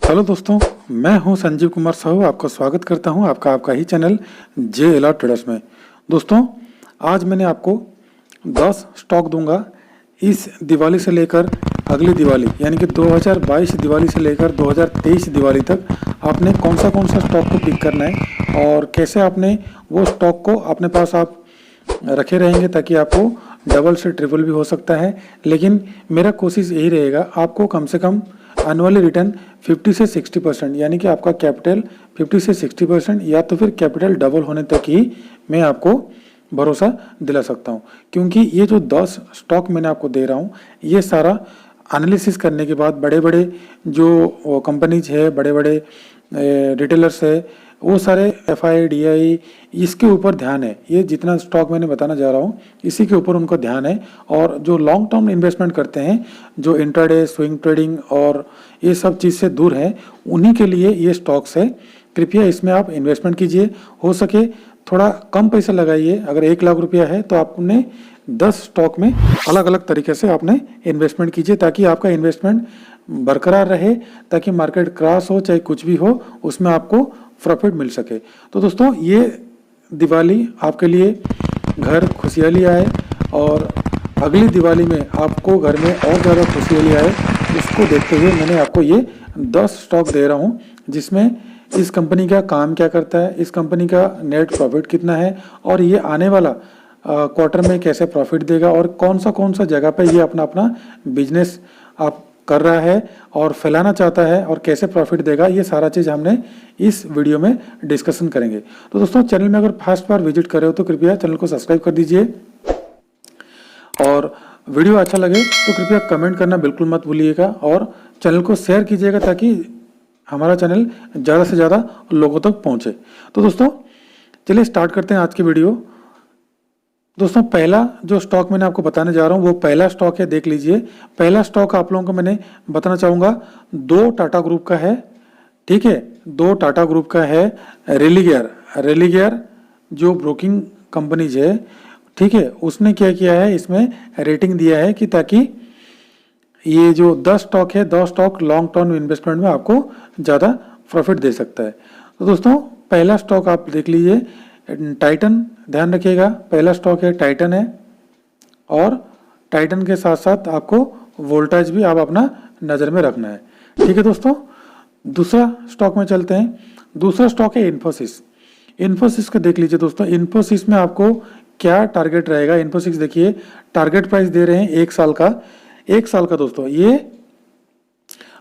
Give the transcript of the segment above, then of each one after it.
Hello दोस्तों, मैं हूं संजीव कुमार साहू। आपका स्वागत करता हूं आपका ही चैनल JLR ट्रेडर्स में। दोस्तों, आज मैंने आपको 10 स्टॉक दूंगा इस दिवाली से लेकर अगली दिवाली यानी कि 2022 दिवाली से लेकर 2023 दिवाली तक आपने कौन सा स्टॉक को पिक करना है और कैसे आपने वो स्टॉक को अपने पास आप रखे रहेंगे ताकि आपको डबल से ट्रिपल भी हो सकता है। लेकिन मेरा कोशिश यही रहेगा, आपको कम से कम एनुअली रिटर्न 50 से 60% यानी कि आपका कैपिटल 50 से 60% या तो फिर कैपिटल डबल होने तक ही मैं आपको भरोसा दिला सकता हूं। क्योंकि ये जो 10 स्टॉक मैंने आपको दे रहा हूं, ये सारा एनालिसिस करने के बाद बड़े बड़े जो कंपनीज है, बड़े बड़े रिटेलर्स है, वो सारे FIDI इसके ऊपर ध्यान है। ये जितना स्टॉक मैंने बताना जा रहा हूँ इसी के ऊपर उनको ध्यान है। और जो लॉन्ग टर्म इन्वेस्टमेंट करते हैं, जो इंट्राडे स्विंग ट्रेडिंग और ये सब चीज़ से दूर हैं, उन्हीं के लिए ये स्टॉक्स है। कृपया इसमें आप इन्वेस्टमेंट कीजिए। हो सके थोड़ा कम पैसा लगाइए। अगर 1 लाख रुपया है तो आपने 10 स्टॉक में अलग अलग तरीके से आपने इन्वेस्टमेंट कीजिए ताकि आपका इन्वेस्टमेंट बरकरार रहे, ताकि मार्केट क्रैश हो चाहे कुछ भी हो उसमें आपको प्रॉफिट मिल सके। तो दोस्तों, ये दिवाली आपके लिए घर खुशहाली आए और अगली दिवाली में आपको घर में और ज़्यादा खुशहाली आए, उसको देखते हुए मैंने आपको ये 10 स्टॉक दे रहा हूँ जिसमें इस कंपनी का काम क्या करता है, इस कंपनी का नेट प्रॉफिट कितना है और ये आने वाला क्वार्टर में कैसे प्रॉफिट देगा और कौन सा जगह पे ये अपना बिजनेस आप कर रहा है और फैलाना चाहता है और कैसे प्रॉफिट देगा, ये सारा चीज़ हमने इस वीडियो में डिस्कशन करेंगे। तो दोस्तों, चैनल में अगर फर्स्ट बार विजिट कर रहे हो तो कृपया चैनल को सब्सक्राइब कर दीजिए और वीडियो अच्छा लगे तो कृपया कमेंट करना बिल्कुल मत भूलिएगा और चैनल को शेयर कीजिएगा ताकि हमारा चैनल ज़्यादा से ज़्यादा लोगों तक पहुँचे। तो दोस्तों, चलिए स्टार्ट करते हैं आज की वीडियो। दोस्तों, पहला जो स्टॉक मैंने आपको बताने जा रहा हूँ वो पहला स्टॉक है, देख लीजिए। पहला स्टॉक आप लोगों को मैंने बताना चाहूँगा 2 टाटा ग्रुप का है, ठीक है। 2 टाटा ग्रुप का है। रेलिगेयर जो ब्रोकिंग कंपनीज है, ठीक है, उसने क्या किया है, इसमें रेटिंग दिया है कि ताकि ये जो 10 स्टॉक है, 10 स्टॉक लॉन्ग टर्म इन्वेस्टमेंट में आपको ज़्यादा प्रॉफिट दे सकता है। तो दोस्तों, पहला स्टॉक आप देख लीजिए, टाइटन। ध्यान रखिएगा, पहला स्टॉक है टाइटन है और टाइटन के साथ साथ आपको वोल्टेज भी आप अपना नज़र में रखना है, ठीक है दोस्तों। दूसरा स्टॉक में चलते हैं। दूसरा स्टॉक है इन्फोसिस। इन्फोसिस का देख लीजिए दोस्तों, इन्फोसिस में आपको क्या टारगेट रहेगा। इन्फोसिस देखिए, टारगेट प्राइस दे रहे हैं 1 साल का। 1 साल का दोस्तों, ये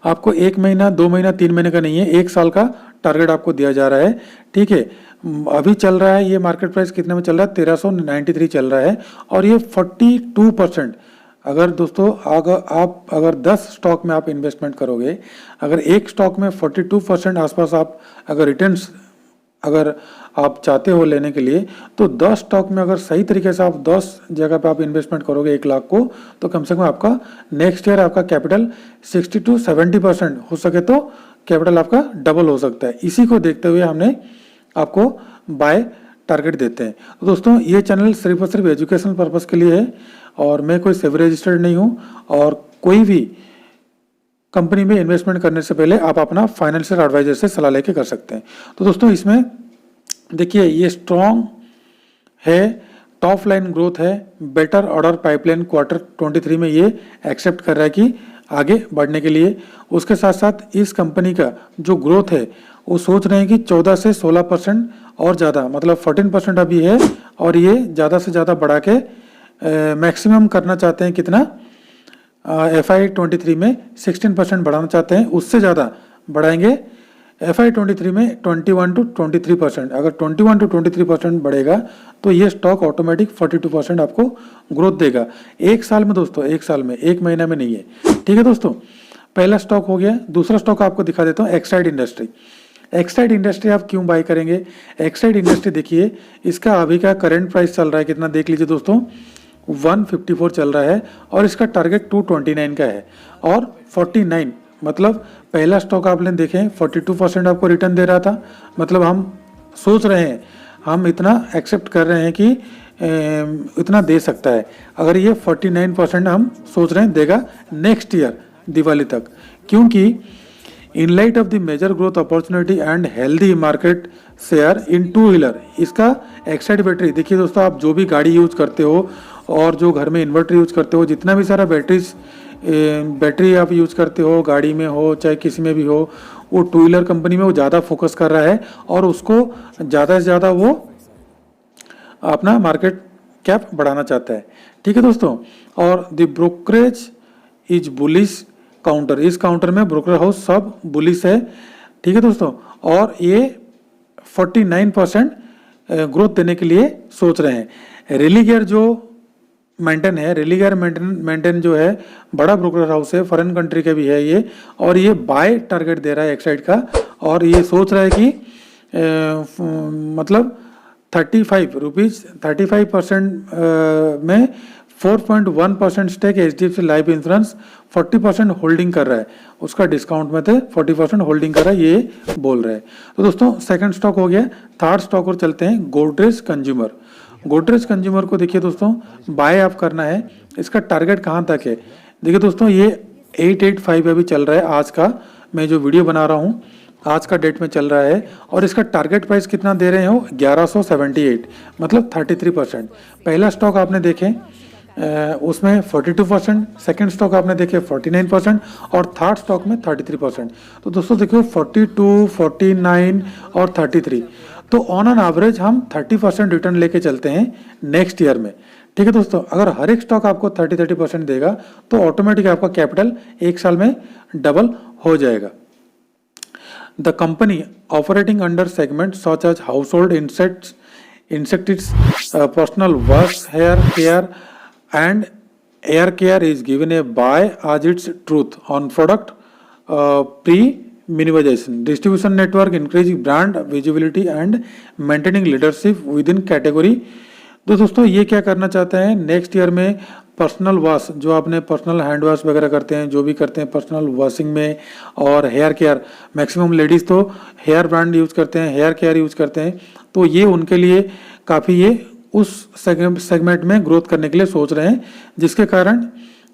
आपको 1 महीना 2 महीना 3 महीने का नहीं है, 1 साल का टारगेट आपको दिया जा रहा है, ठीक है। अभी चल रहा है ये मार्केट प्राइस कितने में चल रहा है, 1393 चल रहा है और ये 42%। अगर दोस्तों अगर 10 स्टॉक में आप इन्वेस्टमेंट करोगे, अगर एक स्टॉक में 42% आसपास आप अगर रिटर्न्स अगर आप चाहते हो लेने के लिए, तो 10 स्टॉक में अगर सही तरीके से आप 10 जगह पे आप इन्वेस्टमेंट करोगे 1 लाख को, तो कम से कम आपका नेक्स्ट ईयर आपका कैपिटल 60 to 70% हो सके तो कैपिटल आपका डबल हो सकता है। इसी को देखते हुए हमने आपको बाय टारगेट देते हैं। तो दोस्तों, ये चैनल सिर्फ और सिर्फ एजुकेशनल पर्पस के लिए है और मैं कोई सेबी रजिस्टर्ड नहीं हूँ और कोई भी कंपनी में इन्वेस्टमेंट करने से पहले आप अपना फाइनेंशियल एडवाइजर से सलाह लेके कर सकते हैं। तो दोस्तों, इसमें देखिए ये स्ट्रॉन्ग है, टॉप लाइन ग्रोथ है, बेटर ऑर्डर पाइपलाइन क्वार्टर 23 में ये एक्सेप्ट कर रहा है कि आगे बढ़ने के लिए। उसके साथ साथ इस कंपनी का जो ग्रोथ है वो सोच रहे हैं कि 14 से 16% और ज़्यादा, मतलब 14% अभी है और ये ज़्यादा से ज़्यादा बढ़ा के मैक्सिमम करना चाहते हैं। कितना, FY23 में 16% बढ़ाना चाहते हैं, उससे ज़्यादा बढ़ाएंगे। FY23 में 21 to 23%। अगर 21 to 23% बढ़ेगा तो ये स्टॉक ऑटोमेटिक 42% आपको ग्रोथ देगा 1 साल में दोस्तों, 1 साल में, 1 महीना में नहीं है, ठीक है दोस्तों। पहला स्टॉक हो गया। दूसरा स्टॉक आपको दिखा देता हूँ, एक्साइड इंडस्ट्री। एक्साइड इंडस्ट्री आप क्यों बाय करेंगे? एक्साइड इंडस्ट्री देखिए, इसका अभी का करंट प्राइस चल रहा है कितना, देख लीजिए दोस्तों, 154 चल रहा है और इसका टारगेट 229 का है और 49, मतलब पहला स्टॉक आपने देखें 42% आपको रिटर्न दे रहा था। मतलब हम सोच रहे हैं, हम इतना एक्सेप्ट कर रहे हैं कि इतना दे सकता है। अगर ये 49% हम सोच रहे हैं देगा नेक्स्ट ईयर दिवाली तक, क्योंकि in light of the major growth opportunity and healthy market share in two wheeler, इसका एक्साइड बैटरी, देखिए दोस्तों आप जो भी गाड़ी यूज करते हो और जो घर में इन्वर्टर यूज करते हो, जितना भी सारा बैटरी आप यूज करते हो, गाड़ी में हो चाहे किसी में भी हो, वो टू व्हीलर कंपनी में वो ज़्यादा फोकस कर रहा है और उसको ज़्यादा से ज़्यादा वो अपना मार्केट कैप बढ़ाना चाहता है। ठीक है दोस्तों, और the brokerage is bullish counter, इस काउंटर में ब्रोकर हाउस सब बुलिश है। ठीक है दोस्तों, और ये 49% ग्रोथ देने के लिए सोच रहे हैं। रेलिगेयर जो मेंटेन है, रेलिगेयर मेंटेन जो है बड़ा ब्रोकर हाउस है, फॉरेन कंट्री का भी है ये, और ये बाय टारगेट दे रहा है एक्साइड का, और ये सोच रहा है कि मतलब 35% में 4.1% stake HDFC life insurance 40% holding कर रहा है, उसका डिस्काउंट में थे 40% होल्डिंग कर रहा है, ये बोल रहे हैं। तो दोस्तों सेकंड स्टॉक हो गया, थर्ड स्टॉक और चलते हैं गोदरेज कंज्यूमर। गोदरेज कंज्यूमर को देखिए दोस्तों बाय आप करना है, इसका टारगेट कहाँ तक है, देखिए दोस्तों ये 885 अभी चल रहा है, आज का मैं जो वीडियो बना रहा हूँ आज का डेट में चल रहा है, और इसका टारगेट प्राइस कितना दे रहे हो 1178, मतलब 33%। पहला स्टॉक आपने देखे उसमें 42%, सेकेंड स्टॉक आपने देखे 49% और थर्ड स्टॉक में 33%। तो दोस्तों देखो 42, 49 और 33, तो ऑन एन एवरेज हम 30% रिटर्न लेके चलते हैं नेक्स्ट ईयर में। ठीक है दोस्तों, अगर हर एक स्टॉक आपको 30% देगा तो ऑटोमेटिक आपका कैपिटल एक साल में डबल हो जाएगा। The company operating under segments such as household insecticides, personal wash, hair care, and air care is given a buy as its truth on product pre-minimization, distribution network, increasing brand visibility, and maintaining leadership within category। तो दोस्तों ये क्या करना चाहते हैं next year में, personal wash जो आपने पर्सनल हैंड वॉश वगैरह करते हैं, जो भी करते हैं पर्सनल वॉशिंग में, और हेयर केयर, मैक्सिमम लेडीज़ तो हेयर ब्रांड यूज करते हैं, हेयर केयर यूज करते हैं, तो ये उनके लिए काफ़ी ये उस सेगमेंट में ग्रोथ करने के लिए सोच रहे हैं, जिसके कारण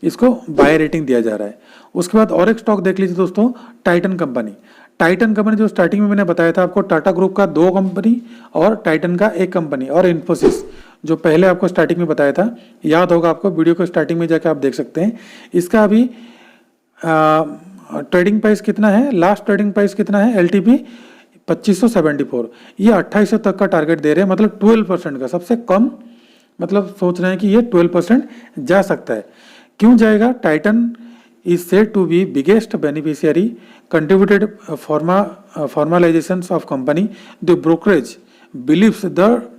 इसको बाय रेटिंग दिया जा रहा है। उसके बाद और एक स्टॉक देख लीजिए दोस्तों, टाइटन कंपनी। टाइटन कंपनी जो स्टार्टिंग में मैंने बताया था आपको, टाटा ग्रुप का 2 कंपनी और टाइटन का 1 कंपनी, और इन्फोसिस जो पहले आपको स्टार्टिंग में बताया था, याद होगा आपको, वीडियो को स्टार्टिंग में जाकर आप देख सकते हैं। इसका अभी ट्रेडिंग प्राइस कितना है, लास्ट ट्रेडिंग प्राइस कितना है, LTP 2574, ये 2800 तक का टारगेट दे रहे हैं, मतलब 12% का, सबसे कम, मतलब सोच रहे हैं कि ये 12% जा सकता है। क्यों जाएगा, Titan is said to be biggest beneficiary, contributed formalizations of company. The brokerage believes the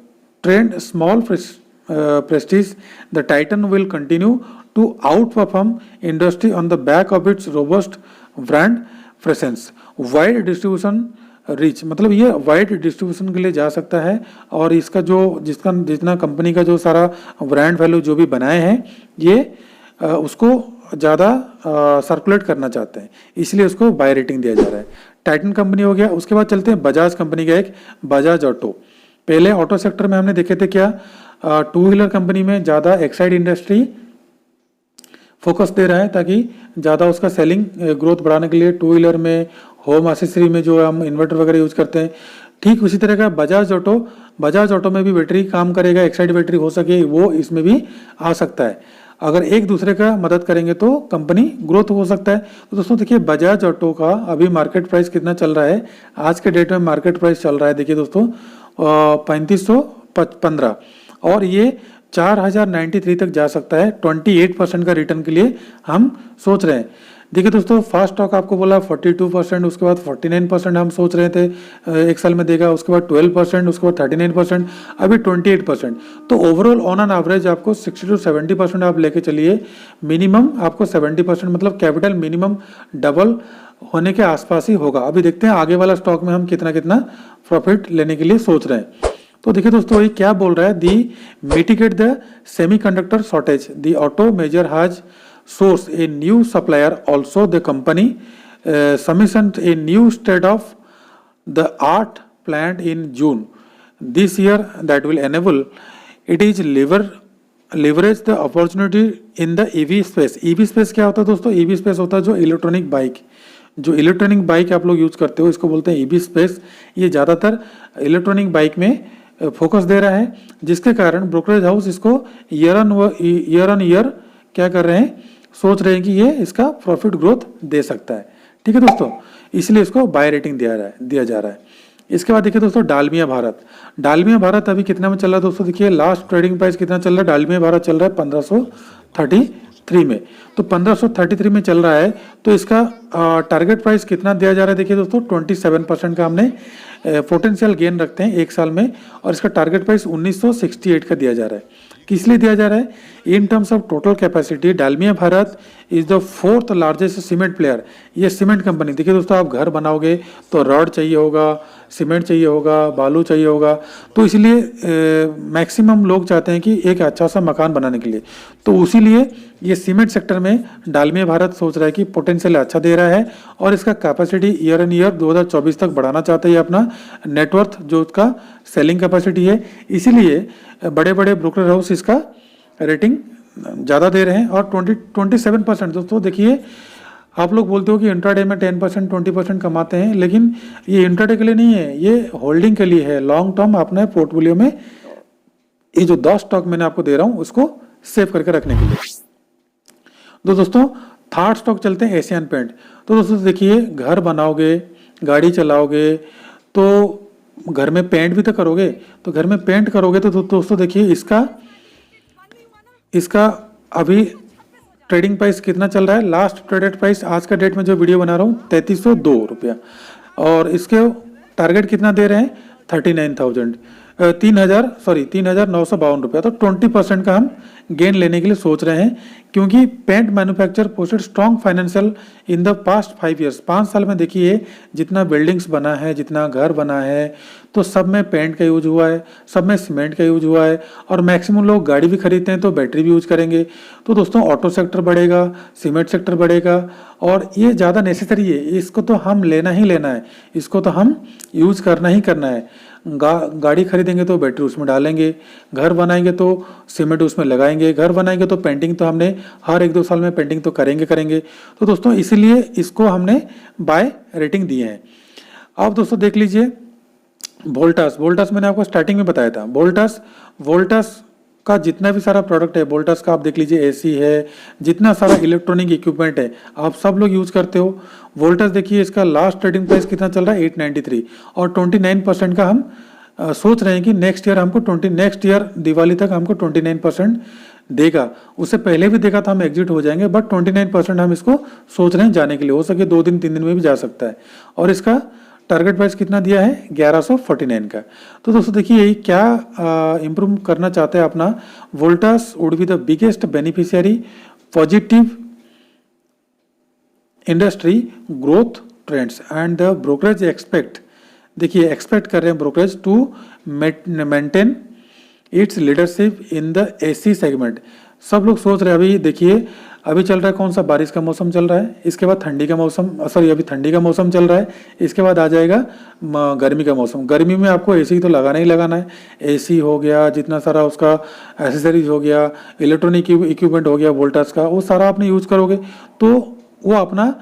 trend small prestige, the Titan will continue to outperform industry on the back of its robust brand presence, wide distribution reach, मतलब ये wide distribution के लिए जा सकता है, और इसका जो जितना कंपनी का जो सारा ब्रांड वैल्यू जो भी बनाए हैं, ये उसको ज़्यादा सर्कुलेट करना चाहते हैं, इसलिए उसको बाय रेटिंग दिया जा रहा है। टाइटन कंपनी हो गया। उसके बाद चलते हैं बजाज कंपनी का, एक बजाज ऑटो। पहले ऑटो सेक्टर में हमने देखे थे क्या, टू व्हीलर कंपनी में ज़्यादा एक्साइड इंडस्ट्री फोकस दे रहा है, ताकि ज़्यादा उसका सेलिंग ग्रोथ बढ़ाने के लिए, टू व्हीलर में, होम एक्सेसरी में जो हम इन्वर्टर वगैरह यूज करते हैं, ठीक उसी तरह का बजाज ऑटो में भी बैटरी काम करेगा, एक्साइड बैटरी हो सके वो इसमें भी आ सकता है। अगर एक दूसरे का मदद करेंगे तो कंपनी ग्रोथ हो सकता है। तो दोस्तों देखिए बजाज ऑटो का अभी मार्केट प्राइस कितना चल रहा है, आज के डेट में मार्केट प्राइस चल रहा है, देखिए दोस्तों 3515, और ये 4093 तक जा सकता है। 28% का रिटर्न के लिए हम सोच रहे हैं। देखिए दोस्तों फर्स्ट स्टॉक आपको बोला 42%, उसके बाद 49% हम सोच रहे थे एक साल में देगा, उसके बाद 12%, उसके बाद 39%, अभी 28%। तो ओवरऑल ऑन एन एवरेज आपको 60 to 70% आप लेके चलिए, मिनिमम आपको 70%, मतलब कैपिटल मिनिमम डबल होने के आसपास ही होगा। अभी देखते हैं आगे वाला स्टॉक में हम कितना कितना प्रॉफिट लेने के लिए सोच रहे हैं। तो देखिए दोस्तों ये क्या बोल रहा है, the mitigate the semiconductor shortage, the auto major has source a new supplier, also the company commissioned a new state of the art plant in June this year that will enable it is leverage the opportunity in the EV space। EV space क्या होता है दोस्तों, EV space होता है जो electronic bike, जो electronic bike आप लोग यूज करते हो, इसको बोलते हैं ईबी स्पेस। ये ज़्यादातर इलेक्ट्रॉनिक बाइक में फोकस दे रहा है, जिसके कारण ब्रोकरेज हाउस इसको ईयर ऑन ईयर क्या कर रहे हैं, सोच रहे हैं कि ये इसका प्रॉफिट ग्रोथ दे सकता है। ठीक है दोस्तों, इसलिए इसको बाय रेटिंग दिया जा रहा है। इसके बाद देखिए दोस्तों डालमिया भारत। डालमिया भारत अभी कितना में चल रहा है दोस्तों, देखिए लास्ट ट्रेडिंग प्राइस कितना चल रहा है, डालमिया भारत चल रहा है 1533 में। तो 1533 में चल रहा है, तो इसका टारगेट प्राइस कितना दिया जा रहा है, देखिए दोस्तों 27% का हमने पोटेंशियल गेन रखते हैं एक साल में, और इसका टारगेट प्राइस 1968 का दिया जा रहा है। किस लिए दिया जा रहा है, in terms of total capacity Dalmia Bharat is the 4th largest cement player. ये सीमेंट कंपनी, देखिए दोस्तों आप घर बनाओगे तो रॉड चाहिए होगा, सीमेंट चाहिए होगा, बालू चाहिए होगा, तो इसलिए मैक्सिमम लोग चाहते हैं कि एक अच्छा सा मकान बनाने के लिए, तो उसी लिए ये सीमेंट सेक्टर में डालमिया भारत सोच रहा है कि पोटेंशियल अच्छा दे रहा है, और इसका कैपेसिटी ईयर एन ईयर 2024 तक बढ़ाना चाहता है अपना नेटवर्थ, जो उसका सेलिंग कैपेसिटी है। इसीलिए बड़े बड़े ब्रोकर हाउस इसका रेटिंग ज़्यादा दे रहे हैं। और 27% दोस्तों देखिए, आप लोग बोलते हो कि इंट्राडे में 10% 20% कमाते हैं, लेकिन ये इंट्राडे के लिए नहीं है, ये होल्डिंग के लिए है, लॉन्ग टर्म अपने पोर्टफोलियो में ये जो 10 स्टॉक मैंने आपको दे रहा हूँ उसको सेव करके रखने के लिए। तो दोस्तों थर्ड स्टॉक चलते हैं एशियन पेंट। तो दोस्तों देखिए, घर बनाओगे, गाड़ी चलाओगे, तो घर में पेंट भी तो करोगे, तो घर में पेंट करोगे तो दोस्तों देखिए इसका अभी ट्रेडिंग प्राइस कितना चल रहा है, लास्ट ट्रेडेड प्राइस आज का डेट में जो वीडियो बना रहा हूँ 3302 रुपया, और इसके टारगेट कितना दे रहे हैं 3,952 रुपया। तो 20% का हम गेन लेने के लिए सोच रहे हैं, क्योंकि paint manufacture posted strong financial in the past 5 years. 5 साल में देखिए जितना बिल्डिंग्स बना है, जितना घर बना है, तो सब में पेंट का यूज हुआ है, सब में सीमेंट का यूज हुआ है, और मैक्सिमम लोग गाड़ी भी खरीदते हैं तो बैटरी भी यूज करेंगे। तो दोस्तों ऑटो सेक्टर बढ़ेगा, सीमेंट सेक्टर बढ़ेगा, और ये ज़्यादा नेसेसरी है, इसको तो हम लेना ही लेना है, इसको तो हम यूज करना ही करना है। गाड़ी खरीदेंगे तो बैटरी उसमें डालेंगे, घर बनाएंगे तो सीमेंट उसमें लगाएंगे, घर बनाएंगे तो पेंटिंग तो हमने हर 1-2 साल में पेंटिंग तो करेंगे। तो दोस्तों इसीलिए इसको हमने बाय रेटिंग दिए हैं। अब दोस्तों देख लीजिए वोल्टास मैंने आपको स्टार्टिंग में बताया था। वोल्टास का जितना भी सारा प्रोडक्ट है, वोल्टास का आप देख लीजिए, एसी है, जितना सारा इलेक्ट्रॉनिक इक्विपमेंट है आप सब लोग यूज करते हो। वोल्टास देखिए, इसका लास्ट ट्रेडिंग प्राइस कितना चल रहा है 893, और 29% का हम सोच रहे हैं कि नेक्स्ट ईयर दिवाली तक हमको 29% देगा। उससे पहले भी देखा था हम एग्जिट हो जाएंगे, बट 29% हम इसको सोच रहे हैं जाने के लिए, हो सके 2 दिन 3 दिन में भी जा सकता है। और इसका टारगेट प्राइस कितना दिया है 1149 का। तो दोस्तों देखिए क्या इंप्रूव करना चाहते हैं अपना। Voltas would be the biggest beneficiary positive industry growth trends and the brokerage expect कर रहे हैं brokerage to maintain its leadership in the AC segment. सब लोग सोच रहे हैं, अभी देखिए अभी चल रहा है कौन सा, बारिश का मौसम चल रहा है, इसके बाद ठंडी का मौसम, अभी ठंडी का मौसम चल रहा है, इसके बाद आ जाएगा गर्मी का मौसम। गर्मी में आपको एसी तो लगाना ही लगाना है। एसी हो गया, जितना सारा उसका एसेसरीज हो गया, इलेक्ट्रॉनिक इक्विपमेंट हो गया वोल्टास का, वो सारा आपने यूज करोगे तो वो अपना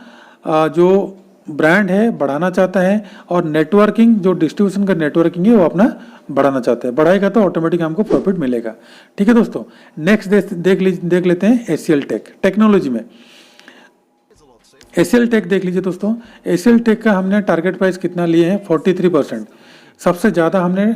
जो ब्रांड है बढ़ाना चाहता है, और नेटवर्किंग जो डिस्ट्रीब्यूशन का नेटवर्किंग है वो अपना बढ़ाना चाहते हैं। बढ़ाएगा तो ऑटोमेटिक हमको प्रॉफिट मिलेगा। ठीक है दोस्तों, नेक्स्ट देख लेते हैं एसीएल टेक। टेक्नोलॉजी में एसीएल टेक देख लीजिए दोस्तों। एसीएल टेक का हमने टारगेट प्राइस कितना लिए हैं 43%। सबसे ज़्यादा हमने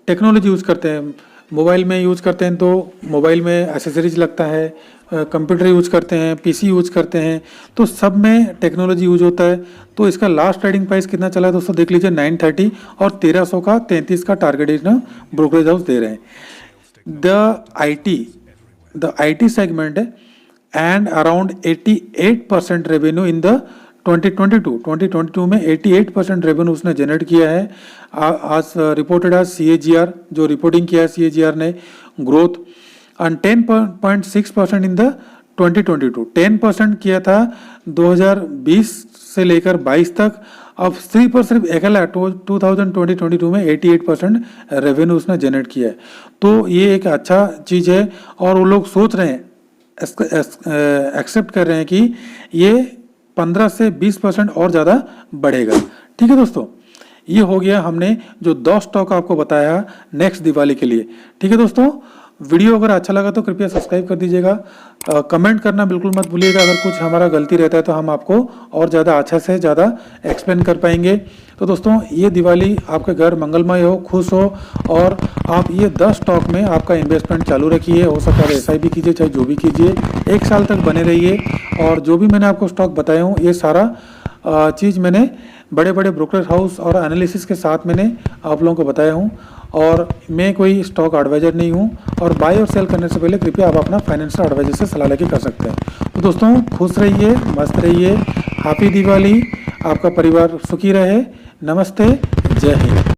टेक्नोलॉजी यूज़ करते हैं, मोबाइल में यूज़ करते हैं तो मोबाइल में एसेसरीज लगता है, कंप्यूटर यूज करते हैं, पीसी यूज करते हैं, तो सब में टेक्नोलॉजी यूज होता है। तो इसका लास्ट ट्रेडिंग प्राइस कितना चला है दोस्तों देख लीजिए 930, और 1300 का 33 का टारगेट इस ब्रोकरेज हाउस दे रहे हैं। The IT segment and around 88% revenue in the 2022 में 88% रेवेन्यू उसने जनरेट किया है। आज रिपोर्टेड आज CAGR जो रिपोर्टिंग किया है CAGR ने ग्रोथ एंड 10.6% इन द 2022, 10% किया था 2020 से लेकर 22 तक। अब सिर्फ अकेला 2022 में 88% रेवेन्यू उसने जनरेट किया है। तो ये एक अच्छा चीज़ है, और वो लोग सोच रहे हैं, एक्सेप्ट कर रहे हैं कि ये 15 से 20% और ज़्यादा बढ़ेगा। ठीक है दोस्तों, ये हो गया हमने जो 10 स्टॉक आपको बताया नेक्स्ट दिवाली के लिए। ठीक है दोस्तों, वीडियो अगर अच्छा लगा तो कृपया सब्सक्राइब कर दीजिएगा। कमेंट करना बिल्कुल मत भूलिएगा, अगर कुछ हमारा गलती रहता है तो हम आपको और ज़्यादा अच्छा से ज़्यादा एक्सप्लेन कर पाएंगे। तो दोस्तों, ये दिवाली आपके घर मंगलमय हो, खुश हो, और आप ये 10 स्टॉक में आपका इन्वेस्टमेंट चालू रखिए। हो सकता है SIP कीजिए, चाहे जो भी कीजिए, 1 साल तक बने रहिए। और जो भी मैंने आपको स्टॉक बताया हूँ, ये सारा चीज़ मैंने बड़े बड़े ब्रोकर हाउस और एनालिसिस के साथ मैंने आप लोगों को बताया हूँ, और मैं कोई स्टॉक एडवाइजर नहीं हूँ। और बाय और सेल करने से पहले कृपया आप अपना फाइनेंशियल एडवाइजर से सलाह लेके कर सकते हैं। तो दोस्तों, खुश रहिए, मस्त रहिए, हैप्पी दिवाली, आपका परिवार सुखी रहे। नमस्ते, जय हिंद।